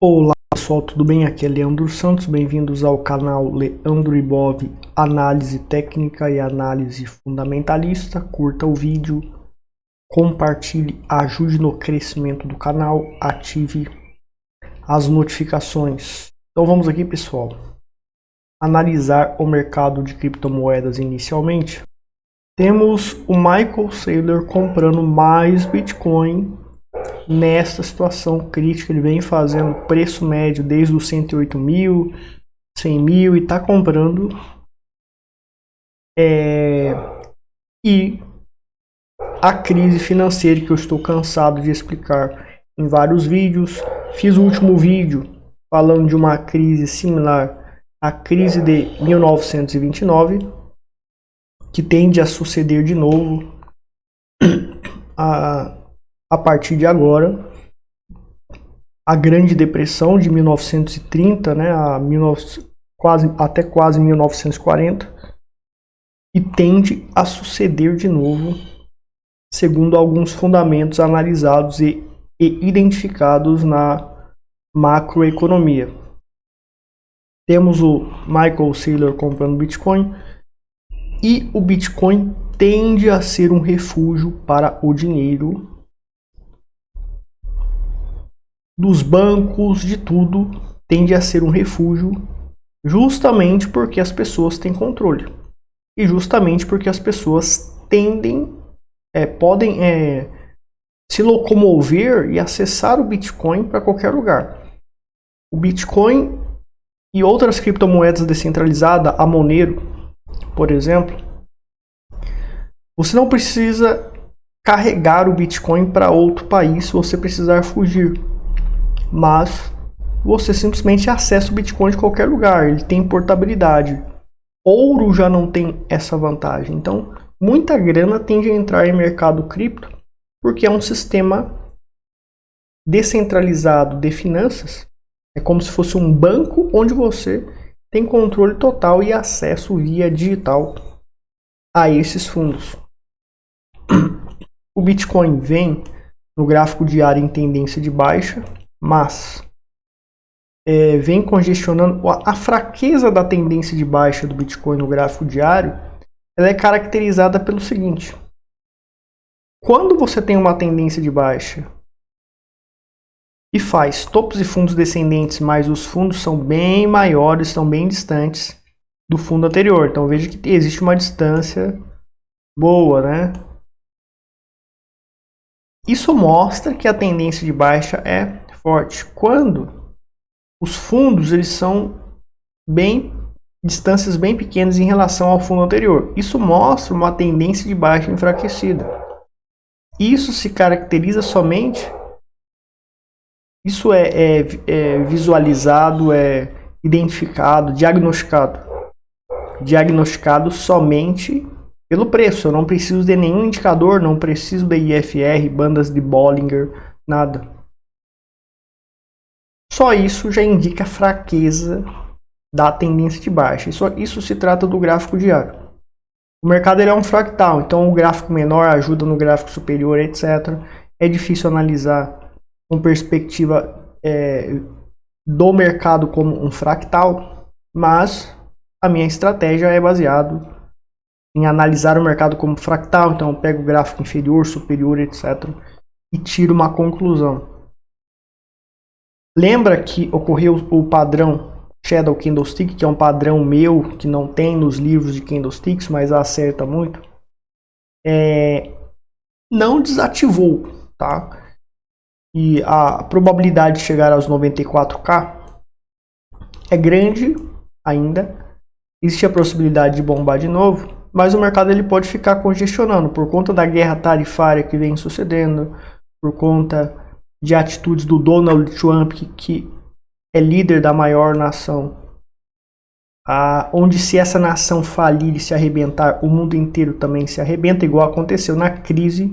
Olá pessoal, tudo bem? Aqui é Leandro Santos, bem-vindos ao canal Leandro Ibov, análise técnica e análise fundamentalista. Curta o vídeo, compartilhe, ajude no crescimento do canal, ative as notificações. Então vamos aqui pessoal, analisar o mercado de criptomoedas inicialmente. Temos o Michael Saylor comprando mais Bitcoin. Nesta situação crítica, ele vem fazendo preço médio desde os 108 mil, 100 mil e está comprando. E a crise financeira que eu estou cansado de explicar em vários vídeos. Fiz o último vídeo falando de uma crise similar à crise de 1929, que tende a suceder de novo a partir de agora. A Grande Depressão de 1930, né, até quase 1940, e tende a suceder de novo, segundo alguns fundamentos analisados e identificados na macroeconomia. Temos o Michael Saylor comprando Bitcoin, e o Bitcoin tende a ser um refúgio para o dinheiro dos bancos, de tudo, tende a ser um refúgio justamente porque as pessoas têm controle e justamente porque as pessoas podem se locomover e acessar o Bitcoin para qualquer lugar. O Bitcoin e outras criptomoedas descentralizadas, a Monero, por exemplo, você não precisa carregar o Bitcoin para outro país se você precisar fugir. Mas você simplesmente acessa o Bitcoin de qualquer lugar, ele tem portabilidade. Ouro já não tem essa vantagem, então muita grana tende a entrar em mercado cripto, porque é um sistema descentralizado de finanças, é como se fosse um banco onde você tem controle total e acesso via digital a esses fundos. O Bitcoin vem no gráfico diário em tendência de baixa, mas vem congestionando. A fraqueza da tendência de baixa do Bitcoin no gráfico diário, ela é caracterizada pelo seguinte: quando você tem uma tendência de baixa e faz topos e fundos descendentes, mas os fundos são bem maiores, estão bem distantes do fundo anterior, então veja que existe uma distância boa, né? Isso mostra que a tendência de baixa é forte. Quando os fundos eles são distâncias bem pequenas em relação ao fundo anterior, isso mostra uma tendência de baixa enfraquecida. Isso se caracteriza somente, isso é visualizado, é identificado, diagnosticado somente pelo preço. Eu não preciso de nenhum indicador, não preciso de IFR, bandas de Bollinger, nada. Só isso já indica a fraqueza da tendência de baixa. Isso se trata do gráfico diário. O mercado ele é um fractal, então o gráfico menor ajuda no gráfico superior, etc. É difícil analisar com perspectiva do mercado como um fractal, mas a minha estratégia é baseada em analisar o mercado como fractal. Então eu pego o gráfico inferior, superior, etc. e tiro uma conclusão. Lembra que ocorreu o padrão Shadow Candlestick, que é um padrão meu, que não tem nos livros de candlesticks, mas acerta muito? Não desativou, tá? E a probabilidade de chegar aos 94k é grande ainda. Existe a possibilidade de bombar de novo, mas o mercado ele pode ficar congestionando por conta da guerra tarifária que vem sucedendo, por conta de atitudes do Donald Trump, que é líder da maior nação, onde se essa nação falir e se arrebentar, o mundo inteiro também se arrebenta, igual aconteceu na crise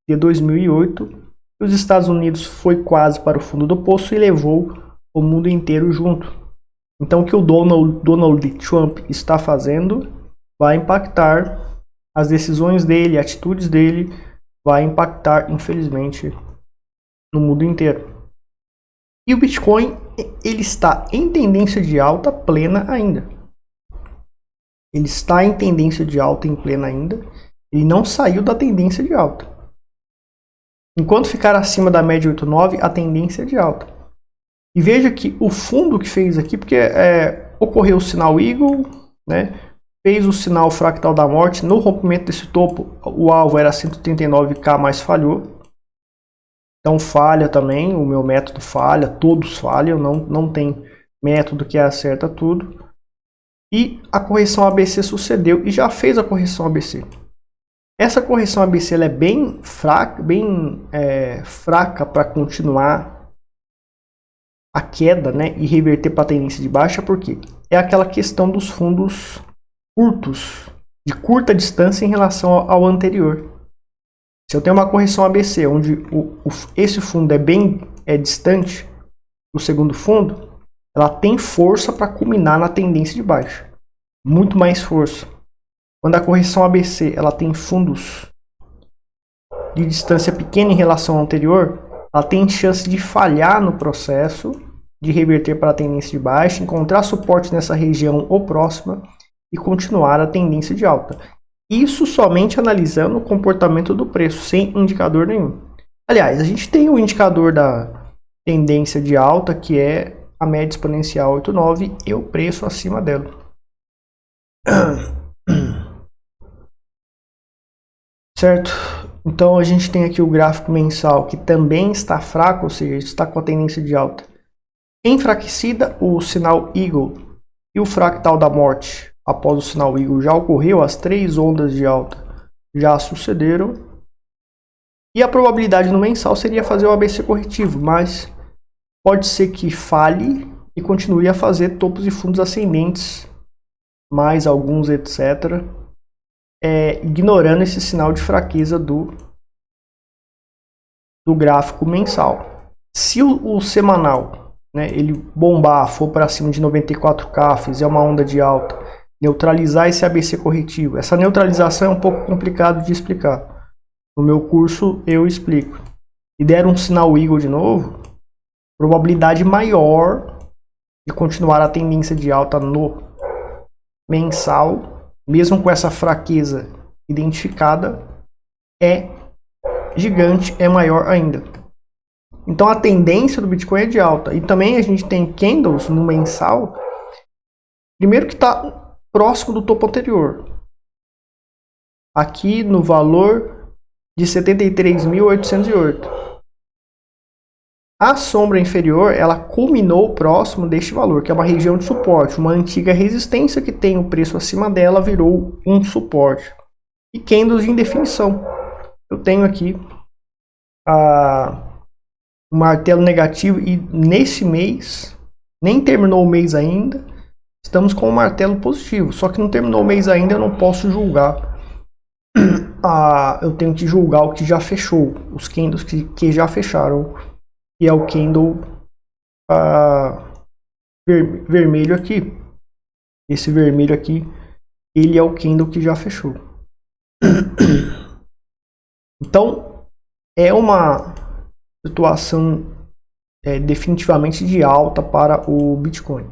de 2008. Os Estados Unidos foi quase para o fundo do poço e levou o mundo inteiro junto. Então o que o Donald Trump está fazendo vai impactar as decisões dele, atitudes dele, vai impactar, infelizmente, no mundo inteiro. E o Bitcoin ele está em tendência de alta plena ainda. Ele está em tendência de alta em plena ainda. Ele não saiu da tendência de alta. Enquanto ficar acima da média 8,9, a tendência é de alta. E veja que o fundo que fez aqui, porque ocorreu o sinal Eagle, né? Fez o sinal fractal da morte. No rompimento desse topo, o alvo era 139K, mas falhou. Então falha também, o meu método falha, todos falham, não tem método que acerta tudo. E a correção ABC sucedeu e já fez a correção ABC. Essa correção ABC ela é bem fraca para continuar a queda, né, e reverter para a tendência de baixa, porque é aquela questão dos fundos curtos, de curta distância em relação ao anterior. Se eu tenho uma correção ABC, onde esse fundo é bem distante do segundo fundo, ela tem força para culminar na tendência de baixa. Muito mais força. Quando a correção ABC ela tem fundos de distância pequena em relação ao anterior, ela tem chance de falhar no processo, de reverter para a tendência de baixa, encontrar suporte nessa região ou próxima e continuar a tendência de alta. Isso somente analisando o comportamento do preço, sem indicador nenhum. Aliás, a gente tem o indicador da tendência de alta, que é a média exponencial 8,9 e o preço acima dela. Certo? Então a gente tem aqui o gráfico mensal, que também está fraco, ou seja, está com a tendência de alta enfraquecida. O sinal Eagle e o fractal da morte após o sinal Eagle já ocorreu, as 3 ondas de alta já sucederam. E a probabilidade no mensal seria fazer o ABC corretivo, mas pode ser que falhe e continue a fazer topos e fundos ascendentes, mais alguns, etc., ignorando esse sinal de fraqueza do gráfico mensal. Se o semanal, né, ele bombar, for para cima de 94K, fizer uma onda de alta, neutralizar esse ABC corretivo. Essa neutralização é um pouco complicado de explicar. No meu curso eu explico. E der um sinal Eagle de novo, probabilidade maior de continuar a tendência de alta no mensal, mesmo com essa fraqueza identificada, é gigante, é maior ainda. Então a tendência do Bitcoin é de alta. E também a gente tem candles no mensal, primeiro que está próximo do topo anterior, aqui no valor de 73.808. A sombra inferior, ela culminou próximo deste valor, que é uma região de suporte. Uma antiga resistência que tem o preço acima dela virou um suporte. E candles de indefinição. Eu tenho aqui o martelo negativo e nesse mês, nem terminou o mês ainda, estamos com o martelo positivo. Só que não terminou o mês ainda, eu não posso julgar. Eu tenho que julgar o que já fechou, os candles que já fecharam. E é o candle vermelho aqui. Esse vermelho aqui, ele é o candle que já fechou. Então, é uma situação definitivamente de alta para o Bitcoin.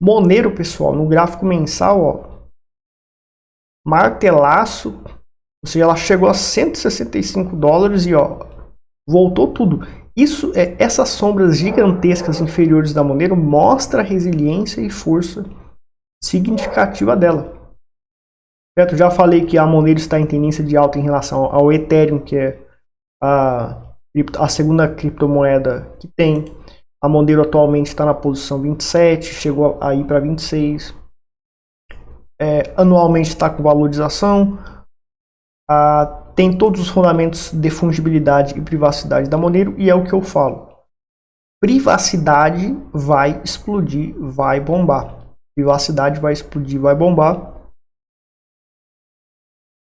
Monero, pessoal, no gráfico mensal, ó, martelaço, ou seja, ela chegou a $165 e ó, voltou tudo. Essas sombras gigantescas inferiores da Monero mostra a resiliência e força significativa dela. Certo? Já falei que a Monero está em tendência de alta em relação ao Ethereum, que é a segunda criptomoeda que tem. A Monero atualmente está na posição 27, chegou a ir para 26. Anualmente está com valorização. Tem todos os fundamentos de fungibilidade e privacidade da Monero, e é o que eu falo. Privacidade vai explodir, vai bombar. Privacidade vai explodir, vai bombar.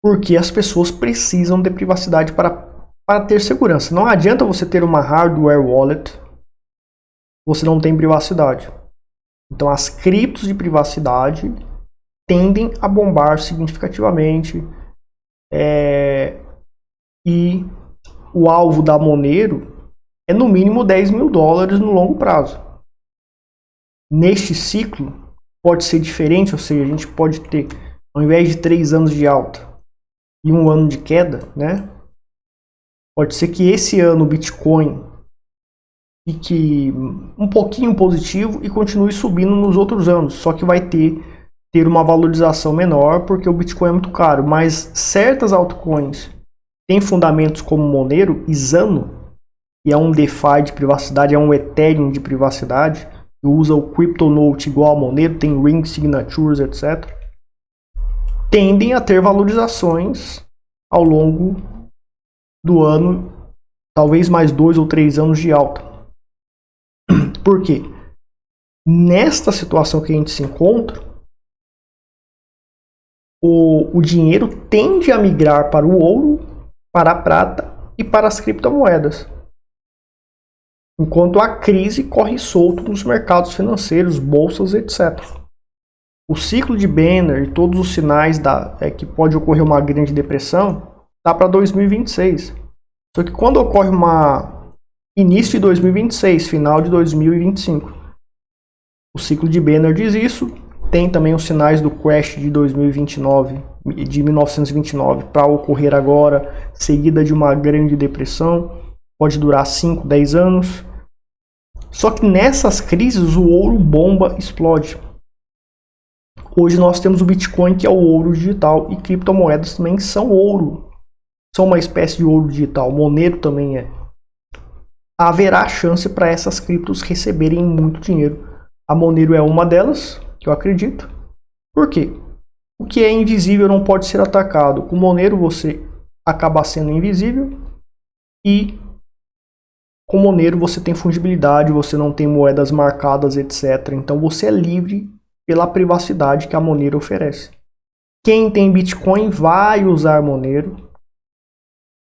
Porque as pessoas precisam de privacidade para ter segurança. Não adianta você ter uma hardware wallet, você não tem privacidade. Então as criptos de privacidade tendem a bombar significativamente. E o alvo da Monero é no mínimo 10 mil dólares no longo prazo. Neste ciclo, pode ser diferente, ou seja, a gente pode ter, ao invés de 3 anos de alta e 1 ano de queda, né? Pode ser que esse ano o Bitcoin fique um pouquinho positivo e continue subindo nos outros anos, só que vai ter uma valorização menor porque o Bitcoin é muito caro, mas certas altcoins têm fundamentos como Monero e Zano, que é um DeFi de privacidade, é um Ethereum de privacidade, que usa o CryptoNote igual a Monero, tem Ring Signatures, etc. Tendem a ter valorizações ao longo do ano, talvez mais 2 ou 3 anos de alta. Por quê? Nesta situação que a gente se encontra, o dinheiro tende a migrar para o ouro, para a prata e para as criptomoedas. Enquanto a crise corre solto nos mercados financeiros, bolsas, etc. O ciclo de Banner e todos os sinais que pode ocorrer uma grande depressão está para 2026. Só que quando ocorre início de 2026, final de 2025, o ciclo de Banner diz isso. Tem também os sinais do crash de 1929 para ocorrer agora, seguida de uma grande depressão. Pode durar 5, 10 anos. Só que nessas crises o ouro bomba, explode. Hoje nós temos o Bitcoin, que é o ouro digital, e criptomoedas também são ouro. São uma espécie de ouro digital. Monero também é. Haverá chance para essas criptos receberem muito dinheiro. A Monero é uma delas, que eu acredito. Por quê? O que é invisível não pode ser atacado. Com Monero você acaba sendo invisível e com Monero você tem fungibilidade, você não tem moedas marcadas, etc. Então você é livre pela privacidade que a Monero oferece. Quem tem Bitcoin vai usar Monero,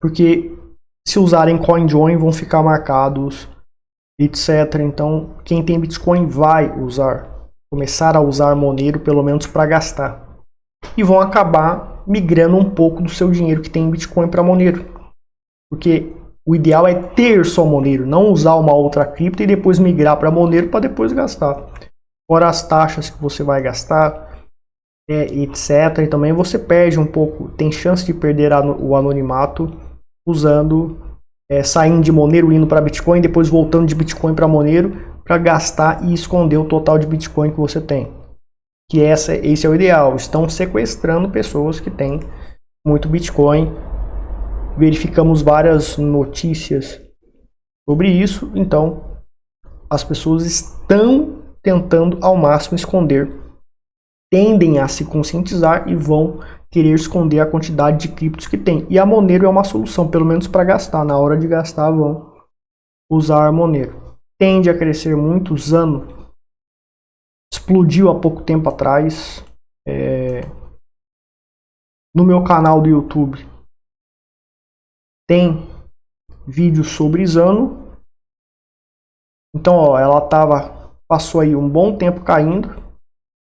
porque se usarem CoinJoin vão ficar marcados, etc. Então quem tem Bitcoin vai começar a usar Monero pelo menos para gastar. E vão acabar migrando um pouco do seu dinheiro que tem em Bitcoin para Monero. Porque o ideal é ter só Monero, não usar uma outra cripto e depois migrar para Monero para depois gastar. Fora as taxas que você vai gastar, etc. E também você perde um pouco, tem chance de perder o anonimato saindo de Monero, indo para Bitcoin, depois voltando de Bitcoin para Monero para gastar e esconder o total de Bitcoin que você tem. Que esse é o ideal. Estão sequestrando pessoas que têm muito Bitcoin. Verificamos várias notícias sobre isso. Então, as pessoas estão tentando ao máximo esconder. Tendem a se conscientizar e vão querer esconder a quantidade de criptos que tem. E a Monero é uma solução, pelo menos para gastar. Na hora de gastar, vão usar Monero. Tende a crescer muito. Zano explodiu há pouco tempo atrás. No meu canal do YouTube tem vídeos sobre Zano. Então, ó, ela passou aí um bom tempo caindo.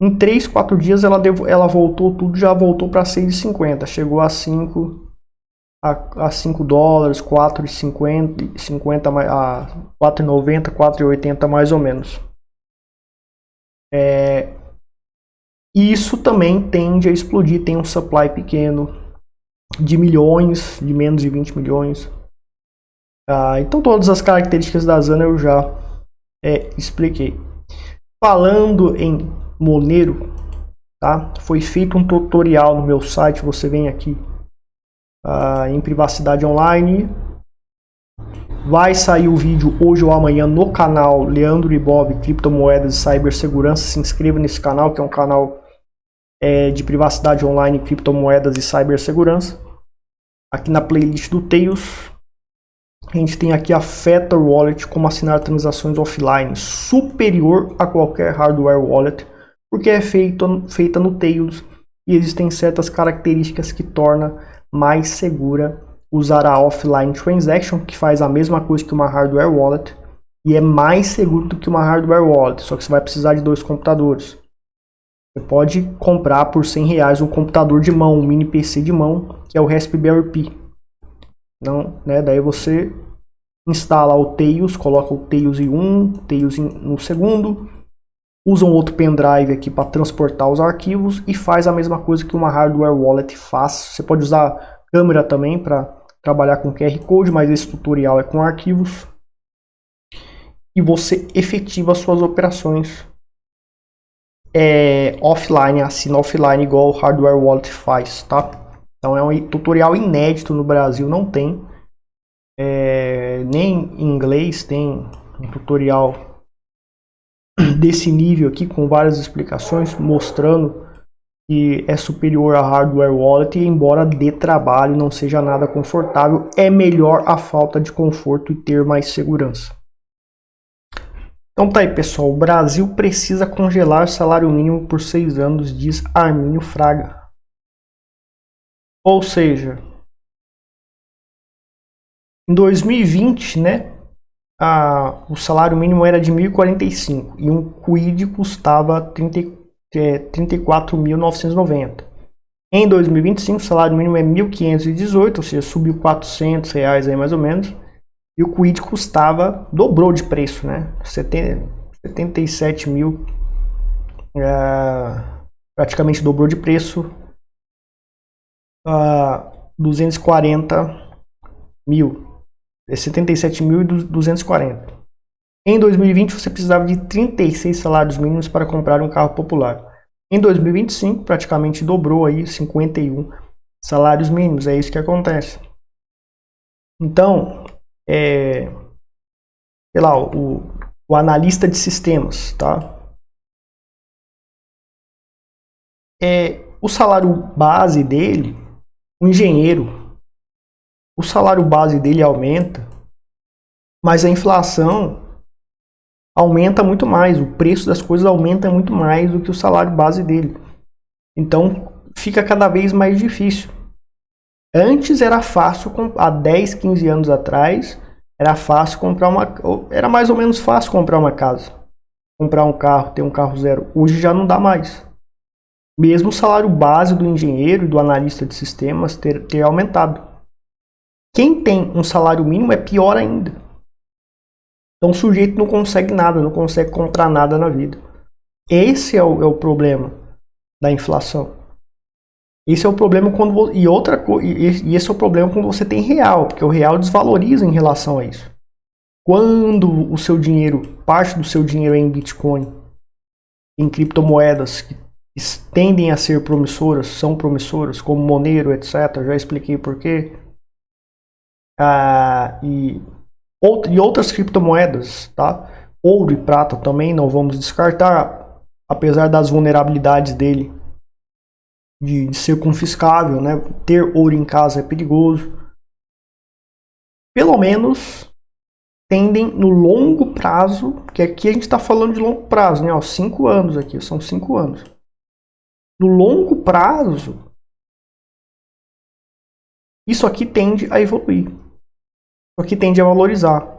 Em 3, 4 dias ela voltou tudo, já voltou para 6,50. Chegou a 5 dólares, 4,50, a 4,90, 4,80 mais ou menos. E isso também tende a explodir. Tem um supply pequeno de milhões, de menos de 20 milhões. Então todas as características da Zano eu já expliquei. Falando em Monero, tá? Foi feito um tutorial no meu site. Você vem aqui em privacidade online. Vai sair o vídeo hoje ou amanhã no canal Leandro e Bob Criptomoedas e Cibersegurança. Se inscreva nesse canal, que é um canal de privacidade online, criptomoedas e cibersegurança. Aqui na playlist do Tails, a gente tem aqui a Fetter Wallet, como assinar transações offline, superior a qualquer hardware wallet, porque é feita no Tails e existem certas características que torna mais segura usar a offline transaction, que faz a mesma coisa que uma hardware wallet e é mais seguro do que uma hardware wallet, só que você vai precisar de 2 computadores. Você pode comprar por R$100 um computador de mão, um mini PC de mão, que é o Raspberry Pi. Não, né? Daí você instala o Tails, coloca o Tails em um, Tails no segundo, usa um outro pendrive aqui para transportar os arquivos e faz a mesma coisa que uma hardware wallet faz. Você pode usar câmera também para trabalhar com QR Code, mas esse tutorial é com arquivos. E você efetiva as suas operações offline, assina offline igual o hardware wallet faz, tá? Então é um tutorial inédito no Brasil, não tem. Nem em inglês tem um tutorial desse nível aqui com várias explicações mostrando que é superior a hardware wallet, e embora dê trabalho, não seja nada confortável, é melhor a falta de conforto e ter mais segurança. Então tá aí, pessoal, o Brasil precisa congelar salário mínimo por 6 anos, diz Armínio Fraga. Ou seja, em 2020, né, o salário mínimo era de 1.045 e um quid custava 34.990. Em 2025, o salário mínimo é 1.518, ou seja, subiu R$400 aí mais ou menos. E o quid custava, dobrou de preço, né? 77 mil, praticamente dobrou de preço. 240 mil. 77.240. Em 2020, você precisava de 36 salários mínimos para comprar um carro popular. Em 2025, praticamente dobrou aí 51 salários mínimos. É isso que acontece. Então, sei lá, o analista de sistemas, tá? O salário base dele, o engenheiro, o salário base dele aumenta, mas a inflação aumenta muito mais, o preço das coisas aumenta muito mais do que o salário base dele. Então fica cada vez mais difícil. Antes era fácil, há 10, 15 anos atrás, era fácil comprar era mais ou menos fácil comprar uma casa, comprar um carro, ter um carro zero. Hoje já não dá mais. Mesmo o salário base do engenheiro e do analista de sistemas ter aumentado. Quem tem um salário mínimo é pior ainda. Então o sujeito não consegue nada, não consegue comprar nada na vida. Esse é o problema da inflação. Esse é o problema quando e esse é o problema quando você tem real, porque o real desvaloriza em relação a isso. Quando o seu dinheiro, parte do seu dinheiro é em Bitcoin, em criptomoedas que tendem a ser promissoras, são promissoras, como Monero, etc. Já expliquei por quê. E outras criptomoedas, tá? Ouro e prata também não vamos descartar, apesar das vulnerabilidades dele de ser confiscável, né? Ter ouro em casa é perigoso. Pelo menos tendem no longo prazo, que aqui a gente está falando de longo prazo, né? 5 anos aqui, são 5 anos. No longo prazo, isso aqui tende a evoluir. Isso aqui tende a valorizar.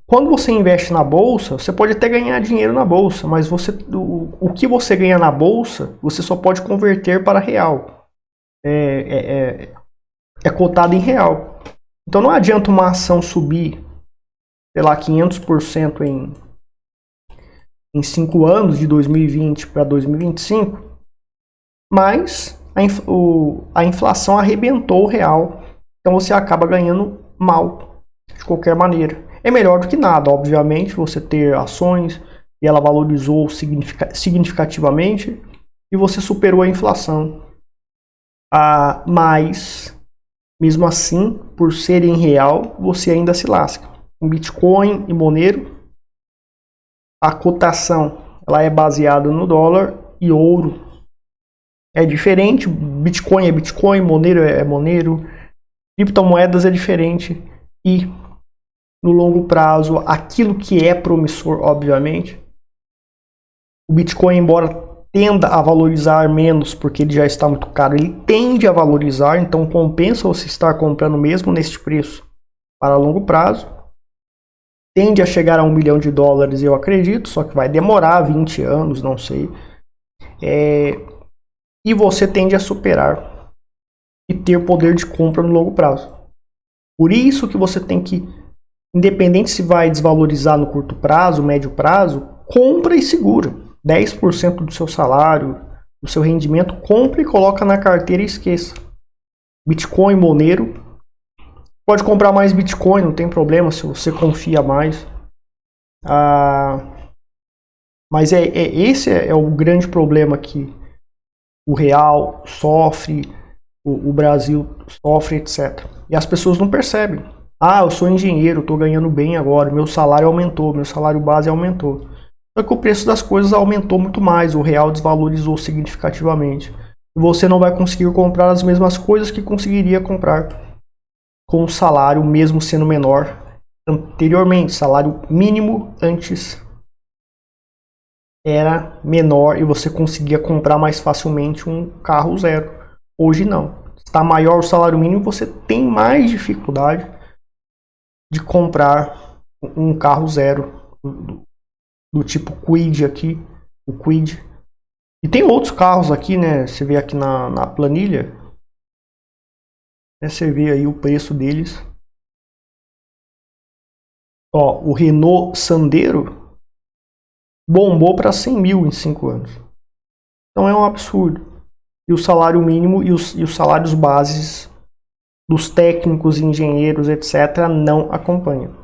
Quando você investe na bolsa, você pode até ganhar dinheiro na bolsa, mas o que você ganha na bolsa, você só pode converter para real. É cotado em real. Então não adianta uma ação subir, sei lá, 500% em 5 anos, de 2020 para 2025, mas a inflação arrebentou o real. Então você acaba ganhando mal, de qualquer maneira. É melhor do que nada, obviamente, você ter ações e ela valorizou significativamente e você superou a inflação. Mas, mesmo assim, por ser em real, você ainda se lasca. Em Bitcoin e Monero, a cotação ela é baseada no dólar e ouro é diferente. Bitcoin é Bitcoin, Monero é Monero, criptomoedas é diferente e no longo prazo, aquilo que é promissor, obviamente. O Bitcoin, embora tenda a valorizar menos, porque ele já está muito caro, ele tende a valorizar, então compensa você estar comprando mesmo neste preço para longo prazo. Tende a chegar a $1 milhão, eu acredito, só que vai demorar 20 anos, não sei. E você tende a superar e ter poder de compra no longo prazo. Por isso que você tem que independente se vai desvalorizar no curto prazo, médio prazo, compra e segura. 10% do seu salário, do seu rendimento, compra e coloca na carteira e esqueça. Bitcoin, Monero. Pode comprar mais Bitcoin, não tem problema se você confia mais. Mas esse é o grande problema que o real sofre, o Brasil sofre, etc. E as pessoas não percebem. Eu sou engenheiro, estou ganhando bem agora, meu salário aumentou, meu salário base aumentou. Só que o preço das coisas aumentou muito mais, o real desvalorizou significativamente. E você não vai conseguir comprar as mesmas coisas que conseguiria comprar com o salário mesmo sendo menor anteriormente. Salário mínimo antes era menor e você conseguia comprar mais facilmente um carro zero. Hoje não. Está maior o salário mínimo, você tem mais dificuldade de comprar um carro zero do tipo Kwid aqui, o Kwid. E tem outros carros aqui, né? Você vê aqui na planilha, né? Você vê aí o preço deles. Ó, o Renault Sandero bombou para 100 mil em 5 anos. Então é um absurdo. E o salário mínimo e os salários bases dos técnicos, engenheiros, etc., não acompanham.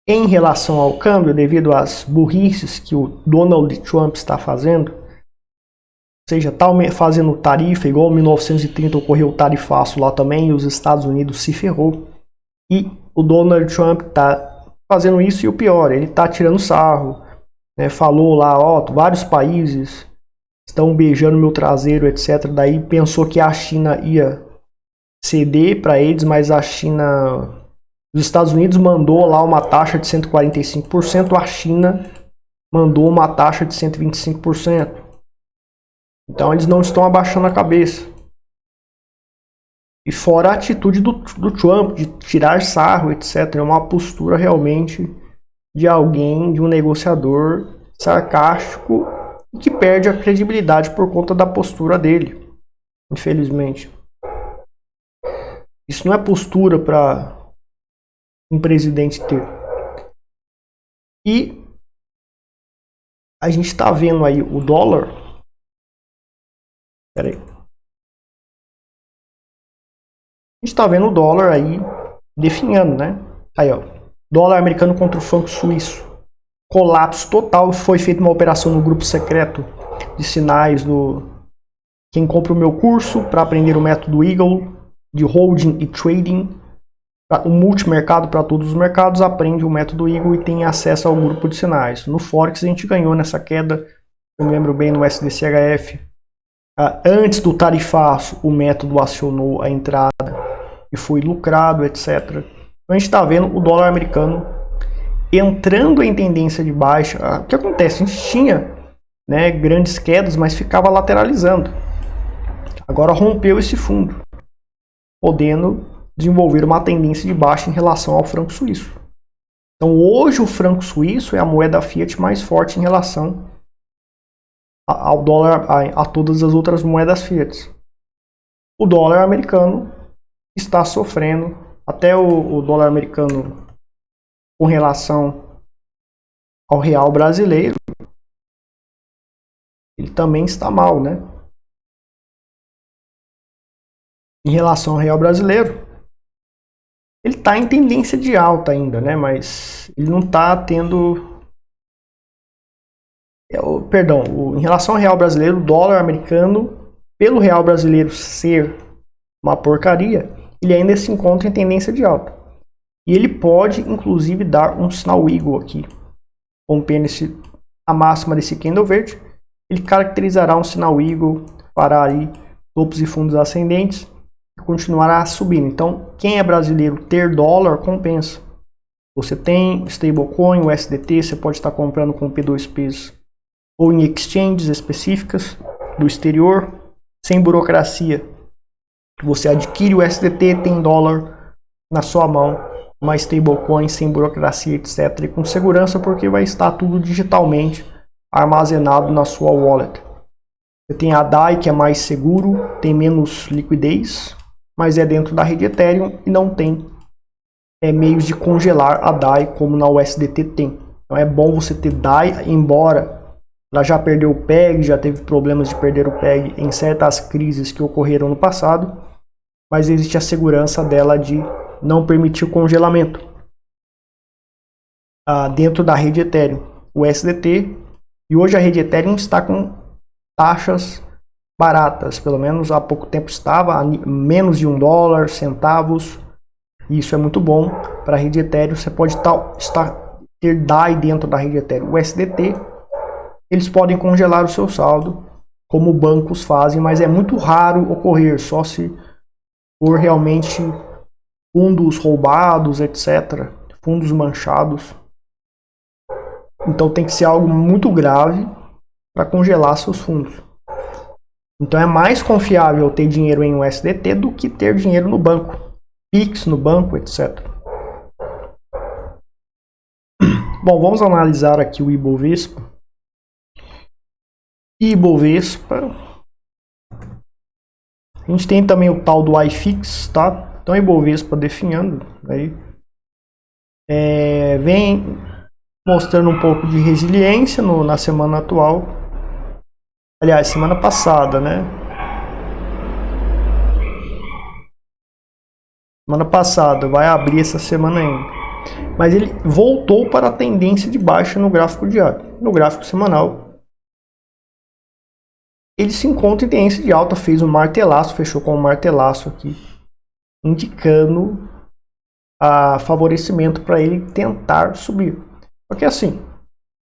Em relação ao câmbio, devido às burrices que o Donald Trump está fazendo, ou seja, está fazendo tarifa, igual em 1930 ocorreu o tarifaço lá também, e os Estados Unidos se ferrou. E o Donald Trump está fazendo isso, e o pior, ele está tirando sarro, né? Falou lá, vários países estão beijando meu traseiro, etc. Daí pensou que a China ia ceder para eles, mas a China, os Estados Unidos mandou lá uma taxa de 145%, a China mandou uma taxa de 125%. Então eles não estão abaixando a cabeça. E fora a atitude do Trump de tirar sarro, etc. É uma postura realmente de alguém, de um negociador sarcástico e que perde a credibilidade por conta da postura dele, infelizmente. Isso não é postura para um presidente ter. E a gente está vendo aí o dólar. Pera aí. A gente está vendo o dólar aí definhando, né? Aí, ó. Dólar americano contra o franco suíço. Colapso total. Foi feita uma operação no grupo secreto de sinais do... Quem compra o meu curso para aprender o método Eagle de holding e trading, o multimercado para todos os mercados, aprende o método Eagle e tem acesso ao grupo de sinais. No Forex a gente ganhou nessa queda, eu me lembro bem no SDCHF. Antes do tarifaço, o método acionou a entrada e foi lucrado, etc. Então a gente está vendo o dólar americano entrando em tendência de baixa. O que acontece? A gente tinha, né, grandes quedas, mas ficava lateralizando. Agora rompeu esse fundo, podendo desenvolver uma tendência de baixa em relação ao franco suíço. Então hoje o franco suíço é a moeda fiat mais forte em relação ao dólar, a todas as outras moedas fiat. O dólar americano está sofrendo, até o dólar americano com relação ao real brasileiro, ele também está mal, né? Em relação ao real brasileiro, ele está em tendência de alta ainda, né? Mas ele não está tendo... em relação ao real brasileiro, o dólar americano, pelo real brasileiro ser uma porcaria, ele ainda se encontra em tendência de alta. E ele pode, inclusive, dar um sinal Eagle aqui, rompendo a máxima desse candle verde. Ele caracterizará um sinal Eagle para aí topos e fundos ascendentes e continuará subindo. Então, quem é brasileiro ter dólar compensa. Você tem stablecoin, o SDT, você pode estar comprando com P2Ps ou em exchanges específicas do exterior, sem burocracia. Você adquire o SDT, tem dólar na sua mão, uma stablecoin sem burocracia, etc. E com segurança, porque vai estar tudo digitalmente armazenado na sua wallet. Você tem a DAI, que é mais seguro, tem menos liquidez, mas é dentro da rede Ethereum e não tem meios de congelar a DAI, como na USDT tem. Então é bom você ter DAI, embora ela já perdeu o PEG, já teve problemas de perder o PEG em certas crises que ocorreram no passado, mas existe a segurança dela de não permitir o congelamento dentro da rede Ethereum, o USDT, e hoje a rede Ethereum está com taxas baratas, pelo menos há pouco tempo estava a menos de $1, centavos, e isso é muito bom para a rede Ethereum. Você pode ter DAI dentro da rede Ethereum. O USDT, eles podem congelar o seu saldo, como bancos fazem, mas é muito raro ocorrer, só se for realmente fundos roubados, etc., fundos manchados. Então tem que ser algo muito grave para congelar seus fundos. Então é mais confiável ter dinheiro em USDT do que ter dinheiro no banco, Pix no banco, etc. Bom, vamos analisar aqui o Ibovespa. A gente tem também o tal do iFix, tá? Então Ibovespa definhando aí, vem mostrando um pouco de resiliência na semana atual. Aliás, semana passada, né? Semana passada, vai abrir essa semana ainda. Mas ele voltou para a tendência de baixa no gráfico diário. No gráfico semanal, ele se encontra em tendência de alta, fez um martelaço, fechou com um martelaço aqui, indicando favorecimento para ele tentar subir. Porque assim,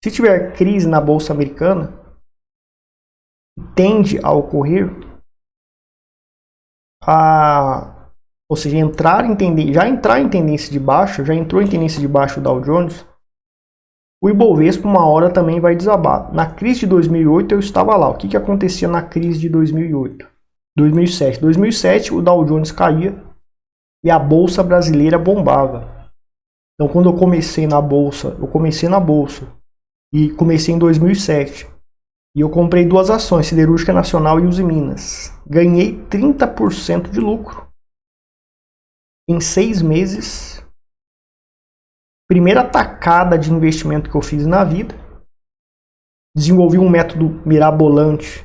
se tiver crise na Bolsa Americana, tende a ocorrer, ou seja, já entrar em tendência de baixa, já entrou em tendência de baixa o Dow Jones, o Ibovespa uma hora também vai desabar. Na crise de 2008 eu estava lá. O que acontecia na crise de 2008? 2007. 2007 o Dow Jones caía e a Bolsa brasileira bombava. Então quando eu comecei na Bolsa e comecei em 2007. E eu comprei 2 ações, Siderúrgica Nacional e Uzi Minas. Ganhei 30% de lucro em 6 meses. Primeira tacada de investimento que eu fiz na vida. Desenvolvi um método mirabolante,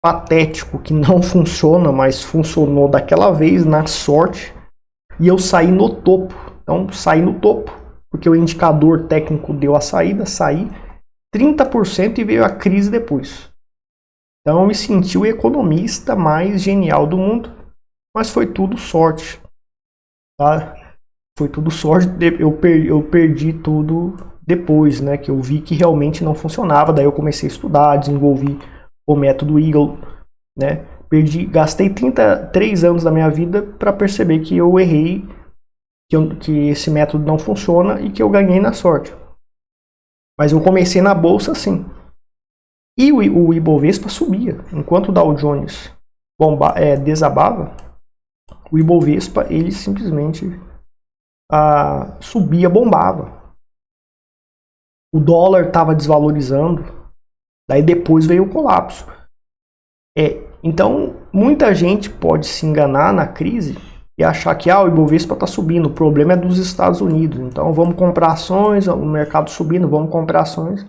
patético, que não funciona, mas funcionou daquela vez, na sorte. E eu saí no topo. Então, saí no topo, porque o indicador técnico deu a saída, saí 30% e veio a crise depois. Então, eu me senti o economista mais genial do mundo, mas foi tudo sorte. Tá? Foi tudo sorte, eu perdi tudo depois, né, que eu vi que realmente não funcionava. Daí eu comecei a estudar, desenvolvi o método Eagle, né, gastei 33 anos da minha vida para perceber que eu errei, que esse método não funciona e que eu ganhei na sorte. Mas eu comecei na bolsa assim. E o Ibovespa subia, enquanto o Dow Jones desabava, o Ibovespa ele simplesmente subia, bombava. O dólar estava desvalorizando, daí depois veio o colapso. Então, muita gente pode se enganar na crise e achar que o Ibovespa está subindo, o problema é dos Estados Unidos, então vamos comprar ações, o mercado subindo, vamos comprar ações.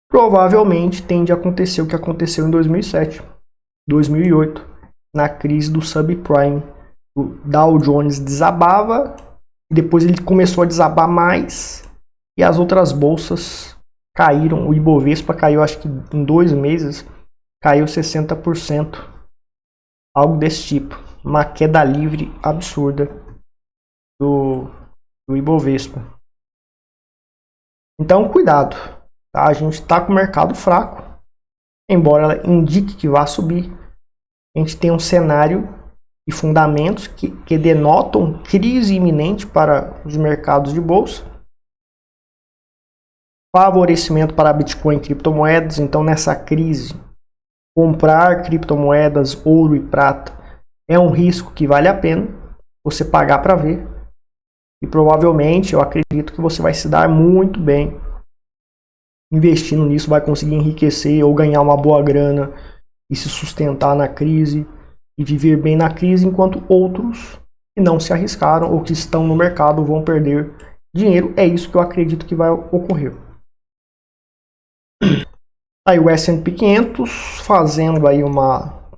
Provavelmente tende a acontecer o que aconteceu em 2007, 2008, na crise do subprime. O Dow Jones desabava, depois ele começou a desabar mais e as outras bolsas caíram. O Ibovespa caiu, acho que em 2 meses, caiu 60%, algo desse tipo. Uma queda livre absurda do Ibovespa. Então, cuidado. Tá? A gente está com o mercado fraco, embora ela indique que vá subir. A gente tem um cenário e fundamentos que denotam crise iminente para os mercados de bolsa. Favorecimento para Bitcoin e criptomoedas. Então, nessa crise, comprar criptomoedas, ouro e prata é um risco que vale a pena você pagar para ver. E provavelmente, eu acredito que você vai se dar muito bem investindo nisso, vai conseguir enriquecer ou ganhar uma boa grana e se sustentar na crise e viver bem na crise, enquanto outros que não se arriscaram ou que estão no mercado vão perder dinheiro. É isso que eu acredito que vai ocorrer. Aí o S&P 500 fazendo aí uma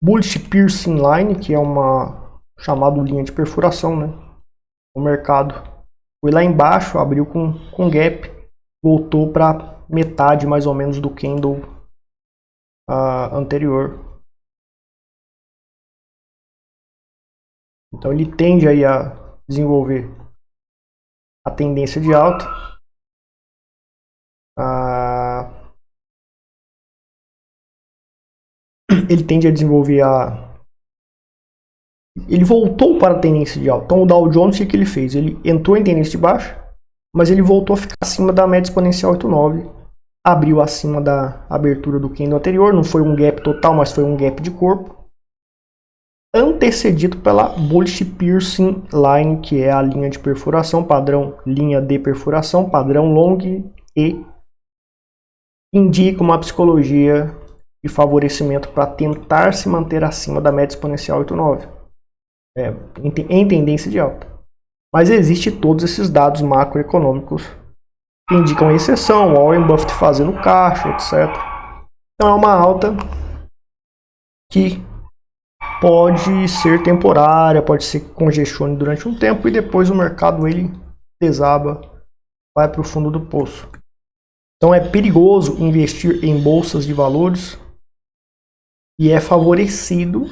bullish piercing line, que é uma chamada linha de perfuração, né? O mercado foi lá embaixo, abriu com gap, voltou para metade mais ou menos do candle anterior. Então ele tende aí a desenvolver a tendência de alta. Ele tende a desenvolver ele voltou para a tendência de alta. Então o Dow Jones, o que ele fez? Ele entrou em tendência de baixa, mas ele voltou a ficar acima da média exponencial 89, abriu acima da abertura do candle anterior, não foi um gap total, mas foi um gap de corpo, antecedido pela bullish piercing line, que é a linha de perfuração, padrão linha de perfuração, padrão long, e indica uma psicologia de favorecimento para tentar se manter acima da média exponencial 89. Em tendência de alta. Mas existe todos esses dados macroeconômicos que indicam exceção, Warren Buffett fazendo caixa, etc. Então é uma alta que pode ser temporária, pode ser que congestione durante um tempo e depois o mercado ele desaba, vai para o fundo do poço. Então é perigoso investir em bolsas de valores e é favorecido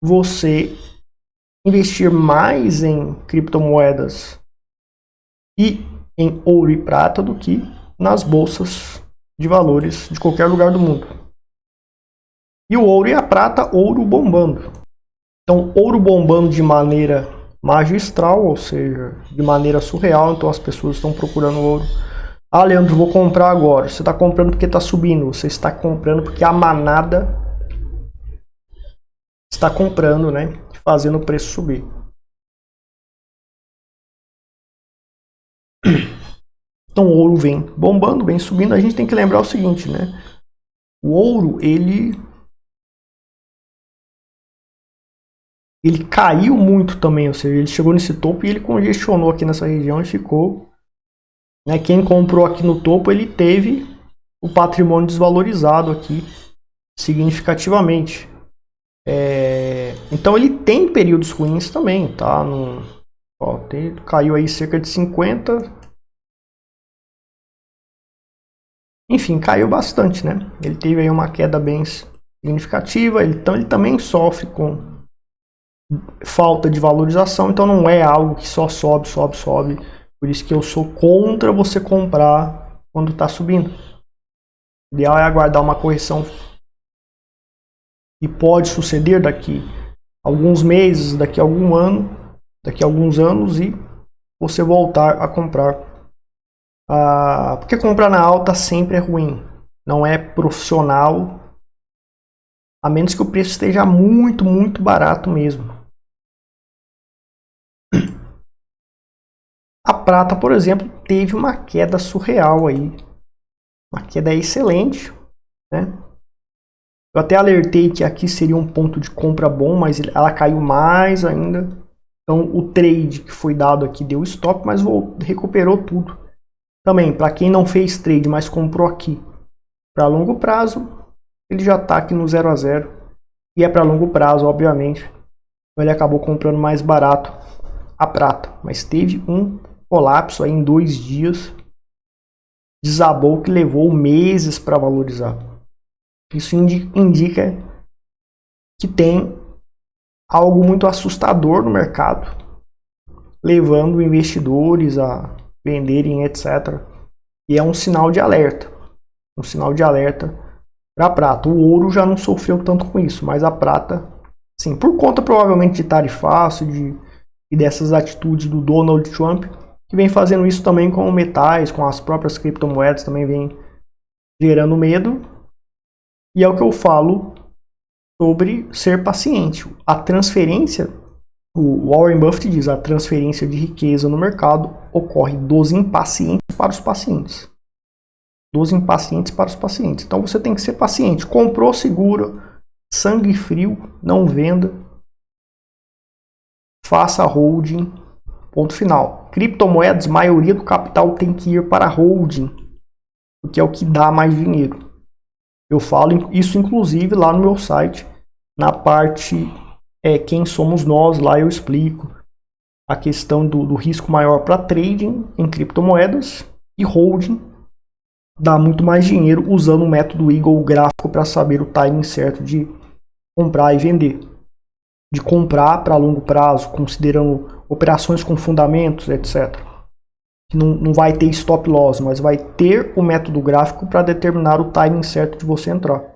você investir mais em criptomoedas e em ouro e prata do que nas bolsas de valores de qualquer lugar do mundo. E o ouro e a prata, ouro bombando. Então, ouro bombando de maneira magistral, ou seja, de maneira surreal. Então, as pessoas estão procurando ouro. Ah, Leandro, vou comprar agora. Você está comprando porque está subindo. Você está comprando porque a manada está comprando, né? Fazendo o preço subir. Então o ouro vem bombando, vem subindo. A gente tem que lembrar o seguinte, né? O ouro, ele caiu muito também, ou seja, ele chegou nesse topo e ele congestionou aqui nessa região e ficou, né? Quem comprou aqui no topo, ele teve o patrimônio desvalorizado aqui significativamente. Então ele tem períodos ruins também, tá? Caiu aí cerca de 50. Enfim, caiu bastante, né? Ele teve aí uma queda bem significativa, então ele também sofre com falta de valorização, então não é algo que só sobe. Por isso que eu sou contra você comprar quando está subindo. O ideal é aguardar uma correção que pode suceder daqui a alguns meses, daqui a algum ano, daqui a alguns anos e você voltar a comprar. Porque comprar na alta sempre é ruim, não é profissional, a menos que o preço esteja muito, muito barato mesmo. A prata, por exemplo, teve uma queda surreal aí, uma queda excelente, né? Eu até alertei que aqui seria um ponto de compra bom, mas ela caiu mais ainda. Então o trade que foi dado aqui deu stop, mas recuperou tudo. Também, para quem não fez trade, mas comprou aqui para longo prazo, ele já está aqui no 0 a 0. E é para longo prazo, obviamente. Então ele acabou comprando mais barato a prata. Mas teve um colapso aí em 2 dias. Desabou que levou meses para valorizar. Isso indica que tem algo muito assustador no mercado, levando investidores a venderem, etc. E é um sinal de alerta. Um sinal de alerta para a prata. O ouro já não sofreu tanto com isso, mas a prata, sim, por conta provavelmente de tarifaço e dessas atitudes do Donald Trump, que vem fazendo isso também com metais, com as próprias criptomoedas, também vem gerando medo. E é o que eu falo sobre ser paciente. A transferência, o Warren Buffett diz, a transferência de riqueza no mercado ocorre dos impacientes para os pacientes. Dos impacientes para os pacientes. Então você tem que ser paciente. Comprou, segura, sangue frio, não venda. faça holding, ponto final. Criptomoedas, maioria do capital tem que ir para holding, porque é o que dá mais dinheiro. Eu falo isso inclusive lá no meu site, na parte quem somos nós, lá eu explico a questão do risco maior para trading em criptomoedas e holding dá muito mais dinheiro usando o método Eagle gráfico para saber o timing certo de comprar e vender. De comprar para longo prazo, considerando operações com fundamentos, etc. Não vai ter stop loss, mas vai ter o método gráfico para determinar o timing certo de você entrar.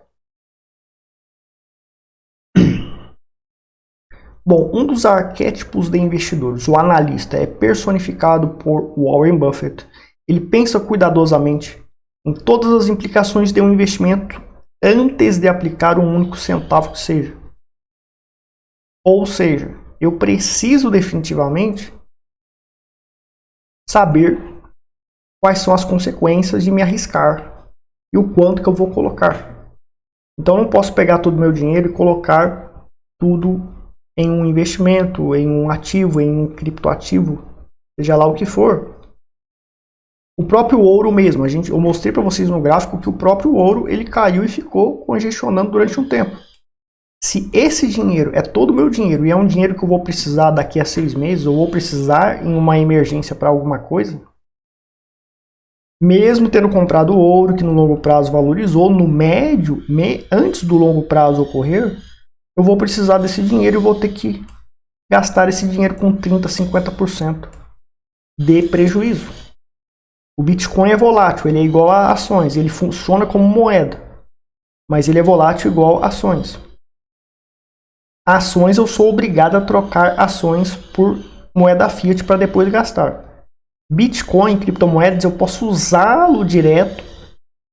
Bom, um dos arquétipos de investidores, o analista, é personificado por Warren Buffett. Ele pensa cuidadosamente em todas as implicações de um investimento antes de aplicar um único centavo que seja. Ou seja, eu preciso definitivamente saber quais são as consequências de me arriscar e o quanto que eu vou colocar. Então eu não posso pegar todo o meu dinheiro e colocar tudo em um investimento, em um ativo, em um criptoativo, seja lá o que for. O próprio ouro mesmo, eu mostrei para vocês no gráfico que o próprio ouro ele caiu e ficou congestionando durante um tempo. Se esse dinheiro é todo o meu dinheiro e é um dinheiro que eu vou precisar daqui a 6 meses, ou vou precisar em uma emergência para alguma coisa, mesmo tendo comprado ouro que no longo prazo valorizou, no médio, antes do longo prazo ocorrer, eu vou precisar desse dinheiro e vou ter que gastar esse dinheiro com 30%, 50% de prejuízo. O Bitcoin é volátil, ele é igual a ações, ele funciona como moeda, mas ele é volátil igual a ações. Ações eu sou obrigado a trocar ações por moeda fiat para depois gastar. Bitcoin, criptomoedas, eu posso usá-lo direto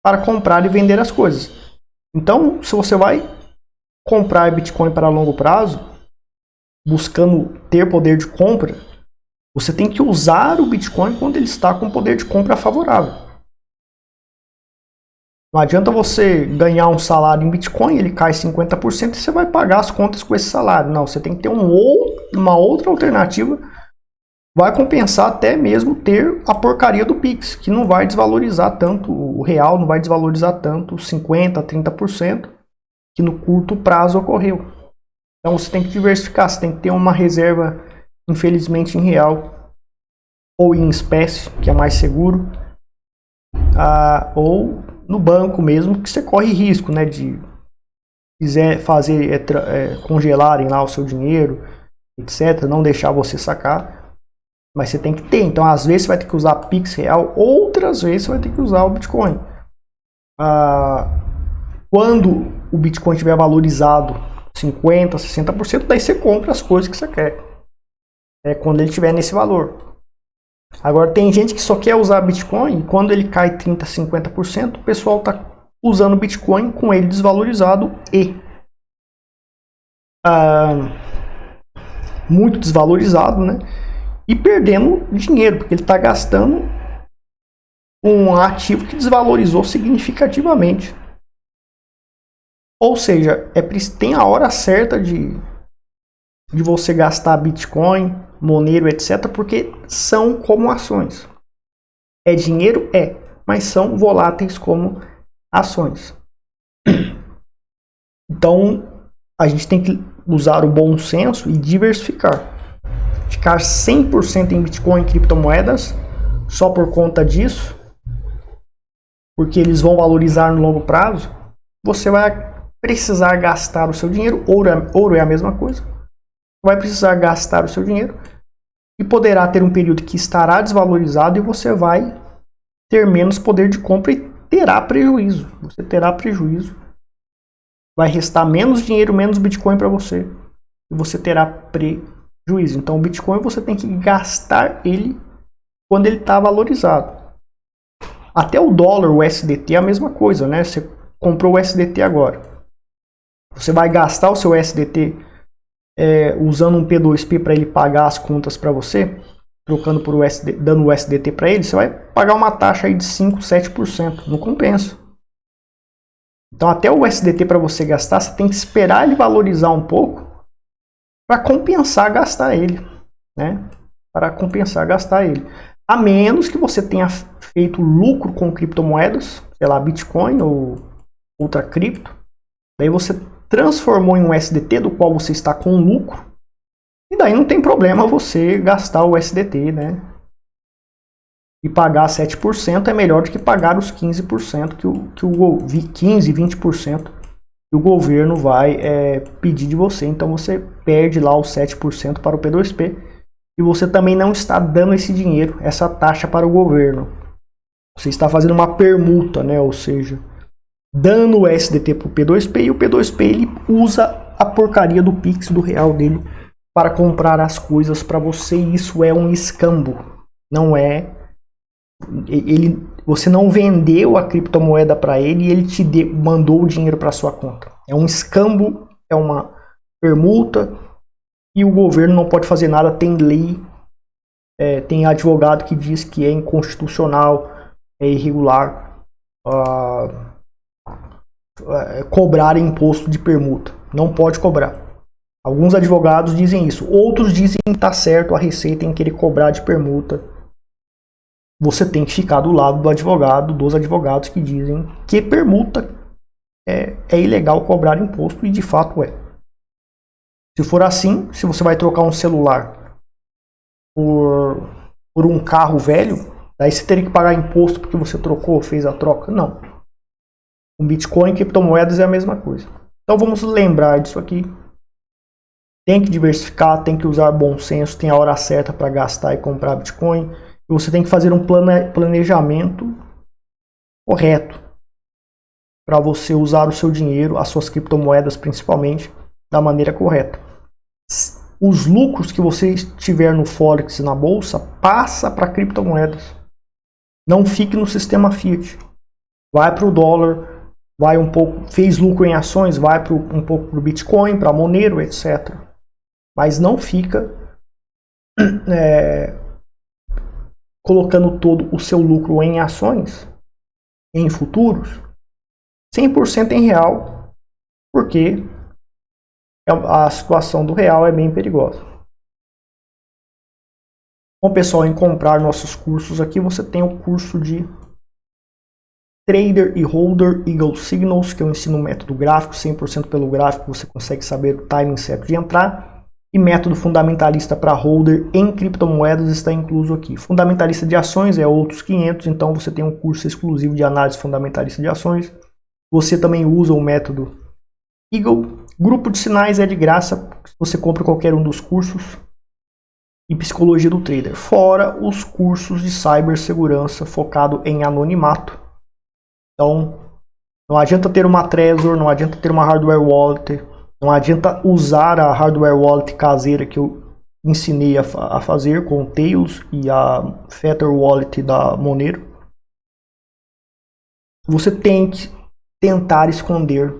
para comprar e vender as coisas. Então, se você vai comprar Bitcoin para longo prazo, buscando ter poder de compra, você tem que usar o Bitcoin quando ele está com poder de compra favorável. Não adianta você ganhar um salário em Bitcoin, ele cai 50% e você vai pagar as contas com esse salário. Não, você tem que ter uma outra alternativa. Vai compensar até mesmo ter a porcaria do Pix, que não vai desvalorizar tanto, o real não vai desvalorizar tanto, 50%, 30%, que no curto prazo ocorreu. Então você tem que diversificar, você tem que ter uma reserva, infelizmente, em real, ou em espécie, que é mais seguro, ou no banco mesmo, que você corre risco, né, de quiser fazer, congelarem lá o seu dinheiro, etc., não deixar você sacar. Mas você tem que ter. Então, às vezes, você vai ter que usar Pix real. Outras vezes, você vai ter que usar o Bitcoin. Quando o Bitcoin estiver valorizado 50%, 60%, daí você compra as coisas que você quer. Quando ele estiver nesse valor. Agora, tem gente que só quer usar Bitcoin. E quando ele cai 30%, 50%, o pessoal está usando Bitcoin com ele desvalorizado e muito desvalorizado, né? E perdendo dinheiro, porque ele está gastando um ativo que desvalorizou significativamente. Ou seja, tem a hora certa de você gastar Bitcoin, Monero, etc., porque são como ações. É dinheiro? Mas são voláteis como ações. Então, a gente tem que usar o bom senso e diversificar. Ficar 100% em Bitcoin e criptomoedas só por conta disso, porque eles vão valorizar no longo prazo, você vai precisar gastar o seu dinheiro. Ouro é a mesma coisa. Vai precisar gastar o seu dinheiro e poderá ter um período que estará desvalorizado e você vai ter menos poder de compra e terá prejuízo. Você terá prejuízo. Vai restar menos dinheiro, menos Bitcoin para você. E você terá prejuízo. Então o Bitcoin você tem que gastar ele quando ele está valorizado. Até o dólar, o USDT é a mesma coisa, né? Você comprou o USDT agora. Você vai gastar o seu USDT usando um P2P para ele pagar as contas para você, trocando por USDT, dando o USDT para ele, você vai pagar uma taxa aí de 5, 7%. Não compensa. Então até o USDT para você gastar, você tem que esperar ele valorizar um pouco para compensar gastar ele, né? Para compensar gastar ele. A menos que você tenha feito lucro com criptomoedas, sei lá, Bitcoin ou outra cripto. Daí você transformou em um USDT do qual você está com lucro. E daí não tem problema você gastar o USDT, né? E pagar 7% é melhor do que pagar os 15% que o 15, 20% que o governo vai pedir de você. Então você perde lá os 7% para o P2P e você também não está dando esse dinheiro, essa taxa para o governo. Você está fazendo uma permuta, né? Ou seja, dando o USDT para o P2P e o P2P ele usa a porcaria do Pix, do real dele, para comprar as coisas para você. E isso é um escambo. Não é... Você não vendeu a criptomoeda para ele e ele te mandou o dinheiro para sua conta. É um escambo, é uma permuta e o governo não pode fazer nada. Tem lei, tem advogado que diz que é inconstitucional, é irregular cobrar imposto de permuta. Não pode cobrar. Alguns advogados dizem isso. Outros dizem que está certo a Receita em querer cobrar de permuta. Você tem que ficar do lado do advogado, dos advogados que dizem que permuta é ilegal cobrar imposto, e de fato é. Se for assim, se você vai trocar um celular por um carro velho, daí você teria que pagar imposto porque você trocou, fez a troca? Não. Com Bitcoin e criptomoedas é a mesma coisa. Então vamos lembrar disso aqui. Tem que diversificar, tem que usar bom senso, tem a hora certa para gastar e comprar Bitcoin. E você tem que fazer um planejamento correto para você usar o seu dinheiro, as suas criptomoedas principalmente, da maneira correta. Os lucros que você tiver no Forex e na bolsa, passa para criptomoedas. Não fique no sistema Fiat. Vai para o dólar, vai um pouco, fez lucro em ações, vai um pouco para o Bitcoin, para Monero, etc. Mas não fica colocando todo o seu lucro em ações, em futuros, 100% em real, porque a situação do real é bem perigosa. Bom, pessoal, em comprar nossos cursos aqui, você tem o curso de Trader e Holder Eagle Signals, que eu ensino um método gráfico, 100% pelo gráfico, você consegue saber o timing certo de entrar. E método fundamentalista para holder em criptomoedas está incluso aqui. Fundamentalista de ações é outros 500, então você tem um curso exclusivo de análise fundamentalista de ações. Você também usa o método Eagle. Grupo de sinais é de graça, você compra qualquer um dos cursos. E psicologia do trader. Fora os cursos de cibersegurança focado em anonimato. Então, não adianta ter uma Trezor, não adianta ter uma hardware wallet. Não adianta usar a hardware wallet caseira que eu ensinei a fazer com o Tails e a Feather Wallet da Monero. Você tem que tentar esconder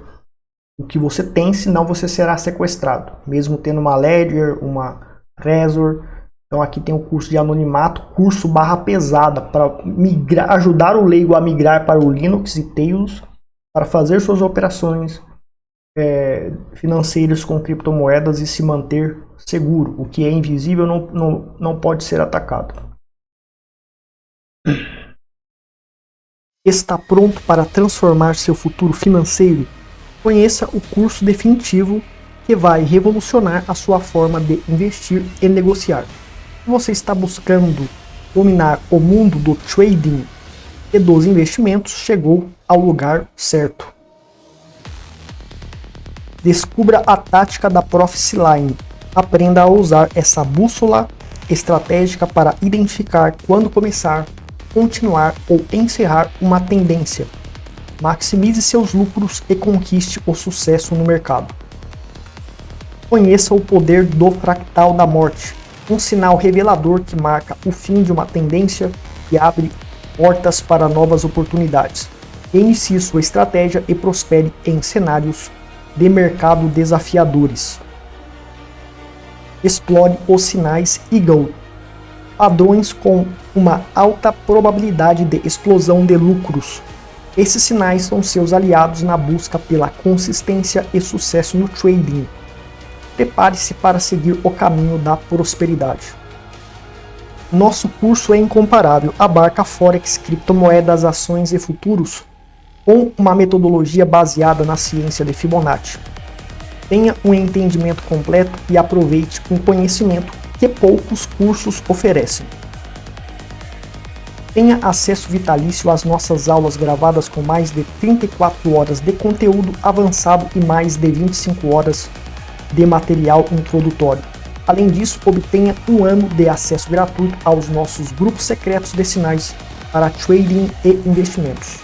o que você tem, senão você será sequestrado. Mesmo tendo uma Ledger, uma Trezor. Então aqui tem o curso de anonimato, curso barra pesada, para ajudar o leigo a migrar para o Linux e Tails, para fazer suas operações financeiras com criptomoedas e se manter seguro. O que é invisível não pode ser atacado. Está pronto para transformar seu futuro financeiro? Conheça o curso definitivo que vai revolucionar a sua forma de investir e negociar. Se você está buscando dominar o mundo do trading e dos investimentos, chegou ao lugar certo. Descubra a tática da Prophecy Line. Aprenda a usar essa bússola estratégica para identificar quando começar, continuar ou encerrar uma tendência. Maximize seus lucros e conquiste o sucesso no mercado. Conheça o poder do fractal da morte, um sinal revelador que marca o fim de uma tendência e abre portas para novas oportunidades. Inicie sua estratégia e prospere em cenários de mercado desafiadores. Explore os sinais Eagle, padrões com uma alta probabilidade de explosão de lucros. Esses sinais são seus aliados na busca pela consistência e sucesso no trading. prepare-se para seguir o caminho da prosperidade. Nosso curso é incomparável, abarca Forex, criptomoedas, ações e futuros, com uma metodologia baseada na ciência de Fibonacci. Tenha um entendimento completo e aproveite um conhecimento que poucos cursos oferecem. Tenha acesso vitalício às nossas aulas gravadas com mais de 34 horas de conteúdo avançado e mais de 25 horas de material introdutório. Além disso, obtenha um ano de acesso gratuito aos nossos grupos secretos de sinais para trading e investimentos.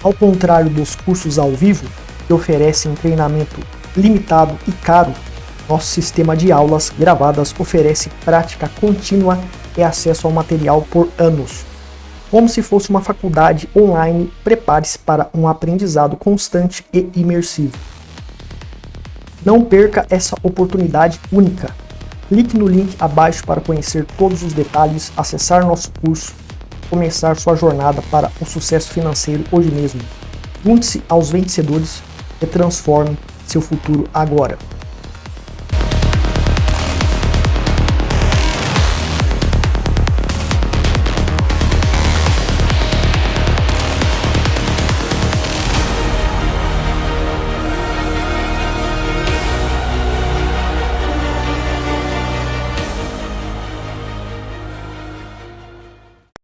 Ao contrário dos cursos ao vivo, que oferecem treinamento limitado e caro, nosso sistema de aulas gravadas oferece prática contínua e acesso ao material por anos. Como se fosse uma faculdade online, prepare-se para um aprendizado constante e imersivo. Não perca essa oportunidade única. Clique no link abaixo para conhecer todos os detalhes, acessar nosso curso, começar sua jornada para o sucesso financeiro hoje mesmo. Junte-se aos vencedores e transforme seu futuro agora.